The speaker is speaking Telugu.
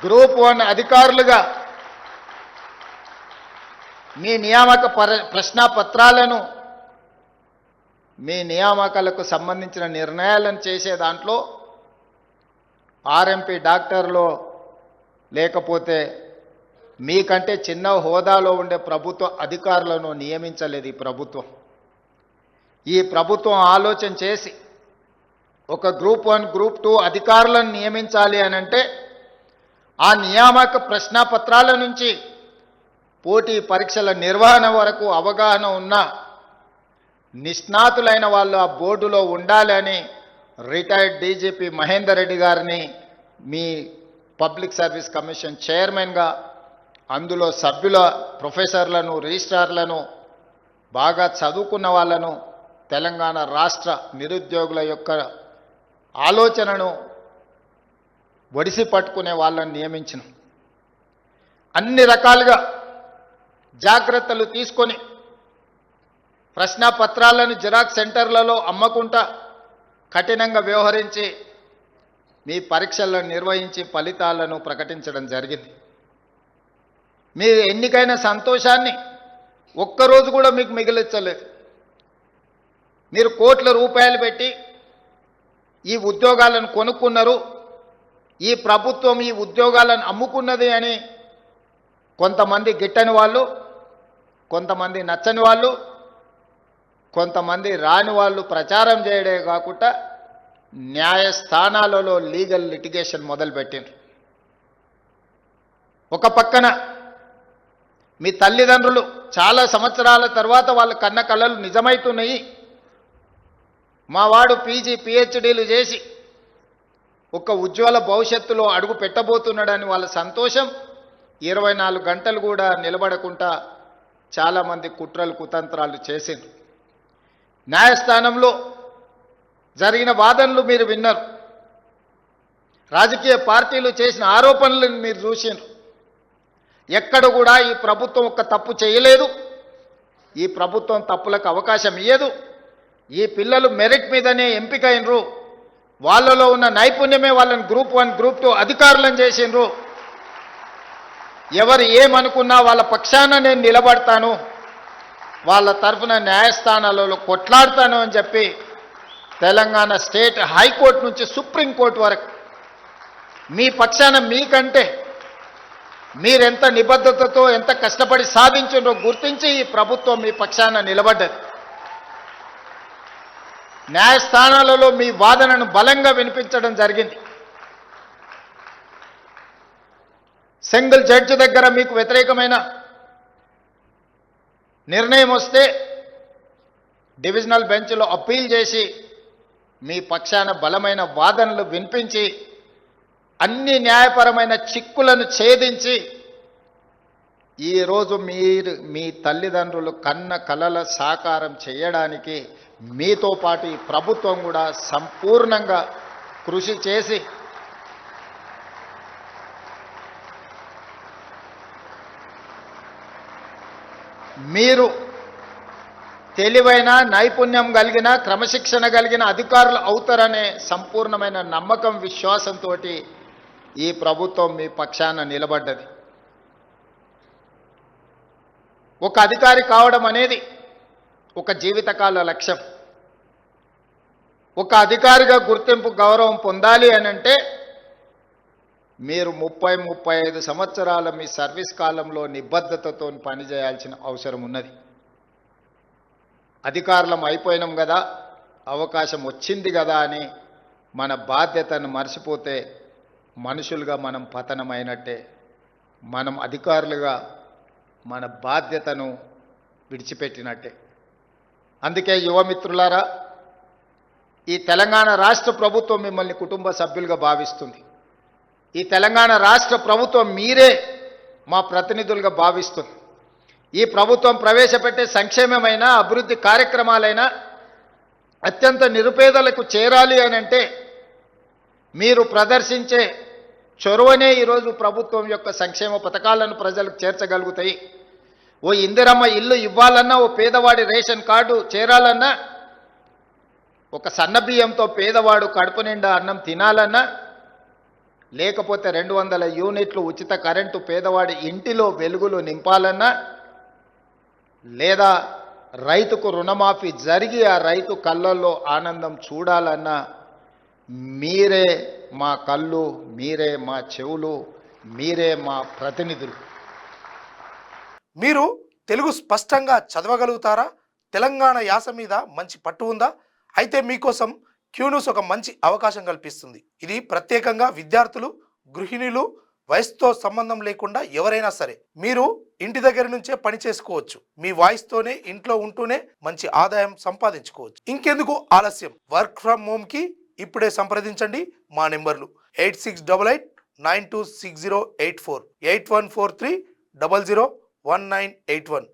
గ్రూప్ 1 అధికారులుగా మీ నియామక ప్రశ్నాపత్రాలను మీ నియామకాలకు సంబంధించిన నిర్ణయాలను చేసే దాంట్లో ఆర్ఎంపీ డాక్టర్లో లేకపోతే మీకంటే చిన్న హోదాలో ఉండే ప్రభుత్వ అధికారులను నియమించలేదు ఈ ప్రభుత్వం. ఈ ప్రభుత్వం ఆలోచన చేసి ఒక గ్రూప్ 1 గ్రూప్ 2 అధికారులను నియమించాలి అనంటే ఆ నియామక ప్రశ్నాపత్రాల నుంచి పోటీ పరీక్షల నిర్వహణ వరకు అవగాహన ఉన్న నిష్ణాతులైన వాళ్ళు ఆ బోర్డులో ఉండాలని రిటైర్డ్ డీజీపీ మహేందర్ రెడ్డి గారిని మీ పబ్లిక్ సర్వీస్ కమిషన్ చైర్మన్గా అందులో సభ్యుల ప్రొఫెసర్లను రిజిస్ట్రార్లను బాగా చదువుకున్న వాళ్ళను తెలంగాణ రాష్ట్ర నిరుద్యోగుల యొక్క ఆలోచనను ఒడిసి పట్టుకునే వాళ్ళని నియమించిన అన్ని రకాలుగా జాగ్రత్తలు తీసుకొని ప్రశ్నాపత్రాలను జిరాక్స్ సెంటర్లలో అమ్మకుండా కఠినంగా వ్యవహరించి మీ పరీక్షలను నిర్వహించి ఫలితాలను ప్రకటించడం జరిగింది. మీ ఎన్నికైన సంతోషాన్ని ఒక్కరోజు కూడా మీకు మిగిలించలేదు. మీరు కోట్ల రూపాయలు పెట్టి ఈ ఉద్యోగాలను కొనుక్కున్నారు, ఈ ప్రభుత్వం ఈ ఉద్యోగాలను అమ్ముకున్నది అని కొంతమంది గిట్టని వాళ్ళు, కొంతమంది నచ్చని వాళ్ళు, కొంతమంది రాని వాళ్ళు ప్రచారం చేయడే కాకుండా న్యాయస్థానాలలో లీగల్ లిటిగేషన్ మొదలుపెట్టిండ్రు. ఒక పక్కన మీ తల్లిదండ్రులు చాలా సంవత్సరాల తర్వాత వాళ్ళ కన్న కళలు నిజమవుతున్నాయి, మా వాడు పీజీ పిహెచ్డీలు చేసి ఒక ఉజ్వల భవిష్యత్తులో అడుగు పెట్టబోతున్నాడని వాళ్ళ సంతోషం 24 గంటలు కూడా నిలబడకుండా చాలామంది కుట్రలు కుతంత్రాలు చేసిండ్రు. న్యాయస్థానంలో జరిగిన వాదనలు మీరు విన్నారు, రాజకీయ పార్టీలు చేసిన ఆరోపణలను మీరు చూసిండ్రు. ఎక్కడ కూడా ఈ ప్రభుత్వం ఒక్క తప్పు చేయలేదు, ఈ ప్రభుత్వం తప్పులకు అవకాశం ఇయ్యదు, ఈ పిల్లలు మెరిట్ మీదనే ఎంపికైనరు, వాళ్ళలో ఉన్న నైపుణ్యమే వాళ్ళని గ్రూప్ 1 గ్రూప్ 2 అధికారులను చేసిండ్రు. ఎవరు ఏమనుకున్నా వాళ్ళ పక్షాన నేను నిలబడతాను, వాళ్ళ తరఫున న్యాయస్థానాలలో కొట్లాడతాను అని చెప్పి తెలంగాణ స్టేట్ హైకోర్టు నుంచి సుప్రీంకోర్టు వరకు మీ పక్షాన మీకంటే మీరెంత నిబద్ధతతో ఎంత కష్టపడి సాధించిందో గుర్తించి ఈ ప్రభుత్వం మీ పక్షాన నిలబడ్డది. న్యాయస్థానాలలో మీ వాదనను బలంగా వినిపించడం జరిగింది. సింగిల్ జడ్జి దగ్గర మీకు వ్యతిరేకమైన నిర్ణయం వస్తే డివిజనల్ బెంచ్లో అప్పీల్ చేసి మీ పక్షాన బలమైన వాదనలు వినిపించి అన్ని న్యాయపరమైన చిక్కులను ఛేదించి ఈరోజు మీరు మీ తల్లిదండ్రులు కన్న కలల సాకారం చేయడానికి మీతో పాటు ఈ ప్రభుత్వం కూడా సంపూర్ణంగా కృషి చేసి మీరు తెలివైన నైపుణ్యం కలిగిన క్రమశిక్షణ కలిగిన అధికారులు అవుతారనే సంపూర్ణమైన నమ్మకం విశ్వాసంతో ఈ ప్రభుత్వం మీ పక్షాన నిలబడ్డది. ఒక అధికారి కావడం అనేది ఒక జీవితకాల లక్ష్యం. ఒక అధికారిగా గుర్తింపు గౌరవం పొందాలి అనంటే మీరు 30-35 సంవత్సరాల మీ సర్వీస్ కాలంలో నిబద్ధతతో పనిచేయాల్సిన అవసరం ఉన్నది. అధికారులం అయిపోయినాం కదా, అవకాశం వచ్చింది కదా అని మన బాధ్యతను మర్చిపోతే మనుషులుగా మనం పతనమైనట్టే. మనం అధికారులుగా మన బాధ్యతను విడిచిపెట్టినట్టే. అందుకే యువమిత్రులారా, ఈ తెలంగాణ రాష్ట్ర ప్రభుత్వం మిమ్మల్ని కుటుంబ సభ్యులుగా భావిస్తుంది. ఈ తెలంగాణ రాష్ట్ర ప్రభుత్వం మీరే మా ప్రతినిధులుగా భావిస్తుంది. ఈ ప్రభుత్వం ప్రవేశపెట్టే సంక్షేమమైన అభివృద్ధి కార్యక్రమాలైనా అత్యంత నిరుపేదలకు చేరాలి అని అంటే మీరు ప్రదర్శించే చొరవనే ఈరోజు ప్రభుత్వం యొక్క సంక్షేమ పథకాలను ప్రజలకు చేర్చగలుగుతాయి. ఓ ఇందిరమ్మ ఇల్లు ఇవ్వాలన్నా, ఓ పేదవాడి రేషన్ కార్డు చేరాలన్నా, ఒక సన్న బియ్యంతో పేదవాడు కడుపు నిండా అన్నం తినాలన్నా లేకపోతే 200 యూనిట్లు ఉచిత కరెంటు పేదవాడి ఇంటిలో వెలుగులు నింపాలన్నా, లేదా రైతుకు రుణమాఫీ జరిగి ఆ రైతు కళ్ళల్లో ఆనందం చూడాలన్నా మీరే మా కళ్ళు, మీరే మా చెవులు, మీరే మా ప్రతినిధులు. మీరు తెలుగు స్పష్టంగా చదవగలుగుతారా? తెలంగాణ యాస మీద మంచి పట్టు ఉందా? అయితే మీకోసం క్యూన్యూస్ ఒక మంచి అవకాశం కల్పిస్తుంది. ఇది ప్రత్యేకంగా విద్యార్థులు, గృహిణులు, వయసుతో సంబంధం లేకుండా ఎవరైనా సరే మీరు ఇంటి దగ్గర నుంచే పని చేసుకోవచ్చు. మీ వాయిస్తోనే ఇంట్లో ఉంటూనే మంచి ఆదాయం సంపాదించుకోవచ్చు. ఇంకెందుకు ఆలస్యం? వర్క్ ఫ్రమ్ హోమ్కి ఇప్పుడే సంప్రదించండి. మా నెంబర్లు 8688926084, 8143001981.